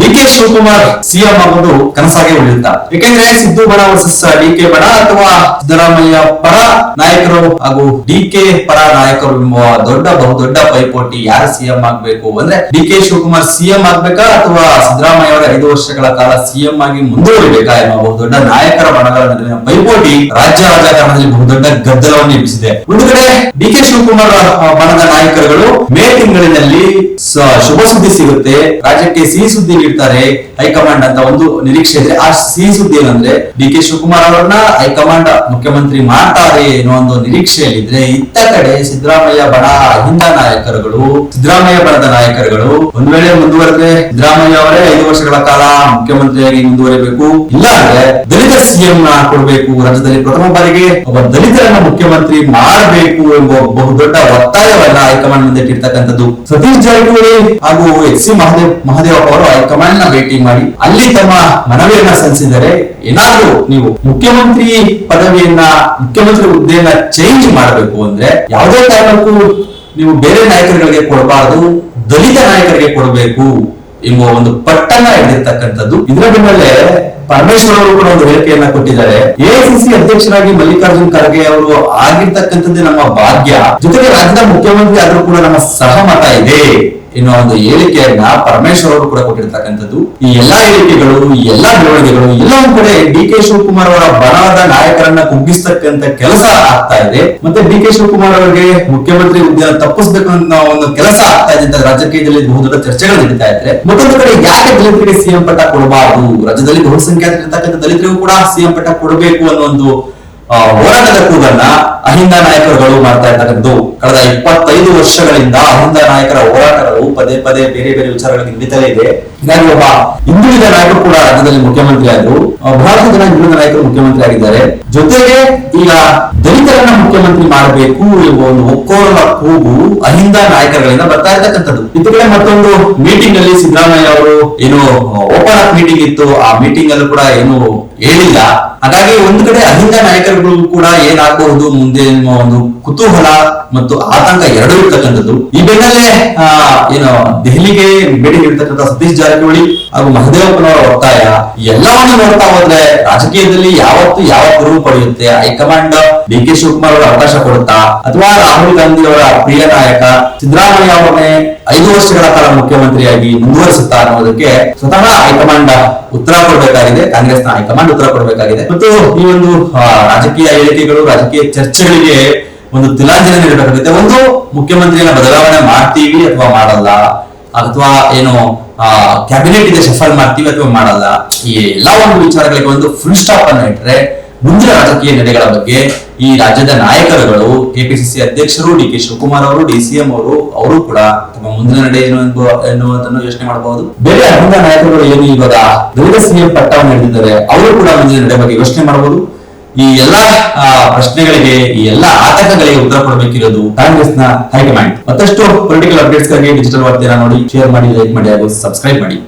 DK Shivakumar CM ಆಗೋದು ಕನಸಾಗೆ ಉಳಿಯುತ್ತಾ? ಯಾಕೆಂದ್ರೆ ಸಿದ್ದು ಬಣ ವರ್ಸಸ್ ಡಿಕೆ ಬಣ ಅಥವಾ ಸಿದ್ದರಾಮಯ್ಯ ಪರ ನಾಯಕರು ಹಾಗೂ ಡಿಕೆ ಪರ ನಾಯಕರು ಎಂಬ ಬಹುದೊಡ್ಡ ಪೈಪೋಟಿ ಯಾರು ಸಿಎಂ ಆಗ್ಬೇಕು ಅಂದ್ರೆ ಡಿಕೆ ಶಿವಕುಮಾರ್ ಸಿಎಂ ಆಗ್ಬೇಕಾ ಅಥವಾ ಸಿದ್ದರಾಮಯ್ಯ ಅವರ 5 ವರ್ಷಗಳ ಕಾಲ ಸಿಎಂ ಆಗಿ ಮುಂದುವರಿಬೇಕಾ ಎಂಬ ಬಹುದೊಡ್ಡ ನಾಯಕರ ಬಣಗಳ ನಡುವಿನ ಪೈಪೋಟಿ ರಾಜ್ಯ ರಾಜಕಾರಣದಲ್ಲಿ ಬಹುದೊಡ್ಡ ಗದ್ದಲವನ್ನು ಎಬ್ಬಿಸಿದೆ. ಒಂದು ಕಡೆ ಡಿಕೆ ಶಿವಕುಮಾರ್ ಬಣದ ನಾಯಕರುಗಳು ಮೇ ತಿಂಗಳಿನಲ್ಲಿ ಶುಭ ಸುದ್ದಿ ಸಿಗುತ್ತೆ, ರಾಜ್ಯಕ್ಕೆ ಸಿಹಿ ಸುದ್ದಿ ನೀಡ್ತಾರೆ ಹೈಕಮಾಂಡ್ ಅಂತ ಒಂದು ನಿರೀಕ್ಷೆ ಇದೆ. ಆ ಸಿಹಿ ಸುದ್ದಿ ಏನಂದ್ರೆ ಡಿಕೆ ಶಿವಕುಮಾರ್ ಅವರನ್ನ ಹೈಕಮಾಂಡ್ ಮುಖ್ಯಮಂತ್ರಿ ಮಾಡ್ತಾರೆ ಎನ್ನುವ ಒಂದು ನಿರೀಕ್ಷೆಯಲ್ಲಿದ್ರೆ, ಇತ್ತ ಕಡೆ ಸಿದ್ದರಾಮಯ್ಯ ಬಣ ಹಿಂದ ನಾಯಕರುಗಳು, ಸಿದ್ದರಾಮಯ್ಯ ಬಣದ ನಾಯಕರುಗಳು ಒಂದ್ ವೇಳೆ ಮುಂದುವರೆದ್ರೆ ಸಿದ್ದರಾಮಯ್ಯ ಅವರೇ 5 ವರ್ಷಗಳ ಕಾಲ ಮುಖ್ಯಮಂತ್ರಿಯಾಗಿ ಮುಂದುವರಿಬೇಕು, ಇಲ್ಲ ಅಂದ್ರೆ ದಲಿತ ಸಿಎಂ ಕೊಡಬೇಕು, ರಾಜ್ಯದಲ್ಲಿ ಪ್ರಥಮ ಬಾರಿಗೆ ಒಬ್ಬ ದಲಿತರನ್ನ ಮುಖ್ಯಮಂತ್ರಿ ಮಾಡಬೇಕು ಎಂಬ ಬಹುದೊಡ್ಡ ಒತ್ತಾಯವನ್ನ ಹೈಕಮಾಂಡ್ ಮುಂದೆ ಇಟ್ಟಿರ್ತಕ್ಕಂಥದ್ದು. ಸತೀಶ್ ಜಾರಕಿಹೊಳಿ ಹಾಗೂ ಎಚ್ ಸಿ ಮಹದೇವಪ್ಪ ಅವರು ಹೈಕಮಾಂಡ್ ನ ಭೇಟಿ ಮಾಡಿ ಅಲ್ಲಿ ತಮ್ಮ ಮನವಿಯನ್ನ ಸಲ್ಲಿಸಿದರೆ, ಏನಾದ್ರೂ ನೀವು ಮುಖ್ಯಮಂತ್ರಿ ಪದವಿಯನ್ನ ಮುಖ್ಯಮಂತ್ರಿ ಹುದ್ದೆಯನ್ನ ಚೇಂಜ್ ಮಾಡಬೇಕು ಅಂದ್ರೆ ಯಾವುದೇ ಕಾರಣಕ್ಕೂ ನೀವು ಬೇರೆ ನಾಯಕರುಗಳಿಗೆ ಕೊಡಬಾರದು, ದಲಿತ ನಾಯಕರಿಗೆ ಕೊಡಬೇಕು ಎಂಬ ಒಂದು ಪಟ್ಟನ್ನ ಹಿಡಿದಿರ್ತಕ್ಕಂಥದ್ದು. ಇದರ ಬೆನ್ನಲ್ಲೇ ಪರಮೇಶ್ವರ್ ಅವರು ಕೂಡ ಒಂದು ಹೇಳಿಕೆಯನ್ನ ಕೊಟ್ಟಿದ್ದಾರೆ. ಎಐಸಿಸಿ ಅಧ್ಯಕ್ಷರಾಗಿ ಮಲ್ಲಿಕಾರ್ಜುನ್ ಖರ್ಗೆ ಅವರು ಆಗಿರ್ತಕ್ಕಂಥದ್ದೇ ನಮ್ಮ ಭಾಗ್ಯ, ಜೊತೆಗೆ ರಾಜ್ಯದ ಮುಖ್ಯಮಂತ್ರಿ ಆದ್ರೂ ಕೂಡ ನಮ್ಮ ಸಹಮತ ಇದೆ ಎನ್ನುವ ಒಂದು ಹೇಳಿಕೆಯನ್ನ ಪರಮೇಶ್ವರ್ ಅವರು ಕೂಡ ಕೊಟ್ಟಿರ್ತಕ್ಕಂಥದ್ದು. ಈ ಎಲ್ಲಾ ಹೇಳಿಕೆಗಳು, ಈ ಎಲ್ಲಾ ಬೆಳವಣಿಗೆಗಳು ಎಲ್ಲ ಒಂದ್ ಕಡೆ ಡಿ ಕೆ ಶಿವಕುಮಾರ್ ಅವರ ಬಣದ ನಾಯಕರನ್ನ ಕುಗ್ಗಿಸ್ತಕ್ಕಂಥ ಕೆಲಸ ಆಗ್ತಾ ಇದೆ. ಮತ್ತೆ ಡಿ ಕೆ ಶಿವಕುಮಾರ್ ಅವರಿಗೆ ಮುಖ್ಯಮಂತ್ರಿ ಹುದ್ದೆಯನ್ನು ತಪ್ಪಿಸಬೇಕು ಅಂತ ಒಂದು ಕೆಲಸ ಆಗ್ತಾ ಇದೆ ಅಂತ ರಾಜಕೀಯದಲ್ಲಿ ಬಹುದೊಡ್ಡ ಚರ್ಚೆಗಳು ನಡೀತಾ ಇದ್ರೆ, ಮತ್ತೊಂದು ಕಡೆ ಯಾಕೆ ದಲಿತರಿಗೆ ಸಿಎಂ ಪಟ್ಟ ಕೊಡಬಾರದು, ರಾಜ್ಯದಲ್ಲಿ ಬಹುಸಂಖ್ಯಾತರಿರ್ತಕ್ಕಂಥ ದಲಿತರಿಗೂ ಕೂಡ ಸಿಎಂ ಪಟ್ಟ ಕೊಡಬೇಕು ಅನ್ನೋ ಒಂದು ಹೋರಾಟದ ಕೂಗನ್ನ ಅಹಿಂದ ನಾಯಕರುಗಳು ಮಾಡ್ತಾ ಇರ್ತಕ್ಕಂಥದ್ದು. ಕಳೆದ 25 ವರ್ಷಗಳಿಂದ ಅಹಿಂದ ನಾಯಕರ ಹೋರಾಟಗಳು ಪದೇ ಬೇರೆ ವಿಚಾರಗಳಿಗೆ ನಡೀತಲೇ ಇದೆ. ಹೀಗಾಗಿ ಒಬ್ಬ ಹಿಂದುಳಿದ ನಾಯಕರು ಕೂಡ ರಾಜ್ಯದಲ್ಲಿ ಮುಖ್ಯಮಂತ್ರಿ ಆದ್ರು, ಬಹಳಷ್ಟು ಜನ ಹಿಂದುಳಿದ ನಾಯಕರು ಮುಖ್ಯಮಂತ್ರಿ ಆಗಿದ್ದಾರೆ. ಜೊತೆಗೆ ಈಗ ದಲಿತರನ್ನ ಮುಖ್ಯಮಂತ್ರಿ ಮಾಡಬೇಕು ಎಂಬ ಒಂದು ಒಕ್ಕೋರಲ ಕೂಗು ಅಹಿಂದ ನಾಯಕರುಗಳಿಂದ ಬರ್ತಾ ಇರ್ತಕ್ಕಂಥದ್ದು. ಇತ್ತ ಮತ್ತೊಂದು ಮೀಟಿಂಗ್ ಅಲ್ಲಿ ಸಿದ್ದರಾಮಯ್ಯ ಅವರು ಏನು ಓಪನ್ ಅಪ್ ಮೀಟಿಂಗ್ ಇತ್ತು, ಆ ಮೀಟಿಂಗ್ ಅಲ್ಲೂ ಕೂಡ ಏನು ಹೇಳಿಲ್ಲ. ಹಾಗಾಗಿ ಒಂದು ಕಡೆ ಅಹಿಂದ ನಾಯಕರುಗಳು ಕೂಡ ಏನಾಗಬಹುದು ಮುಂದೆ ಎನ್ನುವ ಒಂದು ಕುತೂಹಲ ಮತ್ತು ಆತಂಕ ಎರಡೂ ಇರ್ತಕ್ಕಂಥದ್ದು. ಈ ಬೆನ್ನಲ್ಲೇ ಏನು ದೆಹಲಿಗೆ ಭೇಟಿ ನೀಡತಕ್ಕಂಥ ಸತೀಶ್ ಜಾರಕಿಹೊಳಿ ಹಾಗೂ ಮಹದೇವಪ್ಪನವರ ಒತ್ತಾಯ ಎಲ್ಲವನ್ನು ನೋಡ್ತಾ ಹೋದ್ರೆ ರಾಜಕೀಯದಲ್ಲಿ ಯಾವತ್ತು ಯಾವ ತಿರುವು ಪಡೆಯುತ್ತೆ, ಹೈಕಮಾಂಡ್ ಡಿ ಕೆ ಶಿವಕುಮಾರ್ ಅವರ ಅವಕಾಶ ಕೊಡುತ್ತಾ ಅಥವಾ ರಾಹುಲ್ ಗಾಂಧಿ ಅವರ ಪ್ರಿಯ ನಾಯಕ ಸಿದ್ದರಾಮಯ್ಯ ಅವರನ್ನೇ 5 ವರ್ಷಗಳ ಕಾಲ ಮುಖ್ಯಮಂತ್ರಿಯಾಗಿ ಮುಂದುವರಿಸುತ್ತಾ ಅನ್ನೋದಕ್ಕೆ ಸ್ವತಃ ಹೈಕಮಾಂಡ್ ಉತ್ತರ ಕೊಡಬೇಕಾಗಿದೆ, ಕಾಂಗ್ರೆಸ್ನ ಹೈಕಮಾಂಡ್ ಉತ್ತರ ಕೊಡಬೇಕಾಗಿದೆ. ಮತ್ತು ಈ ಒಂದು ರಾಜಕೀಯ ಹೇಳಿಕೆಗಳು, ರಾಜಕೀಯ ಚರ್ಚೆಗಳಿಗೆ ಒಂದು ತಿಲಾಂಜಲಿ ನೀಡಬೇಕಾಗುತ್ತೆ. ಒಂದು ಮುಖ್ಯಮಂತ್ರಿಯನ್ನ ಬದಲಾವಣೆ ಮಾಡ್ತೀವಿ ಅಥವಾ ಮಾಡಲ್ಲ, ಅಥವಾ ಏನು ಕ್ಯಾಬಿನೆಟ್ ಇದೆ ಶಫಲ್ ಮಾಡ್ತೀವಿ ಅಥವಾ ಮಾಡಲ್ಲ, ಈ ಎಲ್ಲಾ ಒಂದು ವಿಚಾರಗಳಿಗೆ ಒಂದು ಫುಲ್ ಸ್ಟಾಪ್ ಅನ್ನು ಇಟ್ಟರೆ ಮುಂದಿನ ರಾಜಕೀಯ ನಡೆಗಳ ಬಗ್ಗೆ ಈ ರಾಜ್ಯದ ನಾಯಕರುಗಳು, ಕೆಪಿಸಿಸಿ ಅಧ್ಯಕ್ಷರು ಡಿ ಕೆ ಶಿವಕುಮಾರ್ ಅವರು, ಡಿಸಿಎಂ ಅವರು ಕೂಡ ತಮ್ಮ ಮುಂದಿನ ನಡೆ ಏನು ಎನ್ನುವುದನ್ನು ಯೋಚನೆ ಮಾಡಬಹುದು. ಬೇರೆ ಅಹಿಂದ ನಾಯಕರುಗಳು ಏನು ಇವಾಗ ದಲಿತ ಸಿಎಂ ಪಟ್ಟವನ್ನು ಹಿಡಿದಿದ್ದಾರೆ, ಅವರು ಕೂಡ ಮುಂದಿನ ನಡೆ ಬಗ್ಗೆ ಯೋಚನೆ ಮಾಡಬಹುದು. ಈ ಎಲ್ಲಾ ಪ್ರಶ್ನೆಗಳಿಗೆ, ಈ ಎಲ್ಲಾ ಆತಂಕಗಳಿಗೆ ಉತ್ತರ ಕೊಡಬೇಕಿರೋದು ಕಾಂಗ್ರೆಸ್ನ ಹೈಕಮಾಂಡ್. ಮತ್ತಷ್ಟು ಪೊಲಿಟಿಕಲ್ ಅಪ್ಡೇಟ್ಸ್ ಗಾಗಿ ಡಿಜಿಟಲ್ ವಾರ್ತೆಯನ್ನು ನೋಡಿ, ಶೇರ್ ಮಾಡಿ, ಲೈಕ್ ಮಾಡಿ ಹಾಗೂ ಸಬ್ಸ್ಕ್ರೈಬ್ ಮಾಡಿ.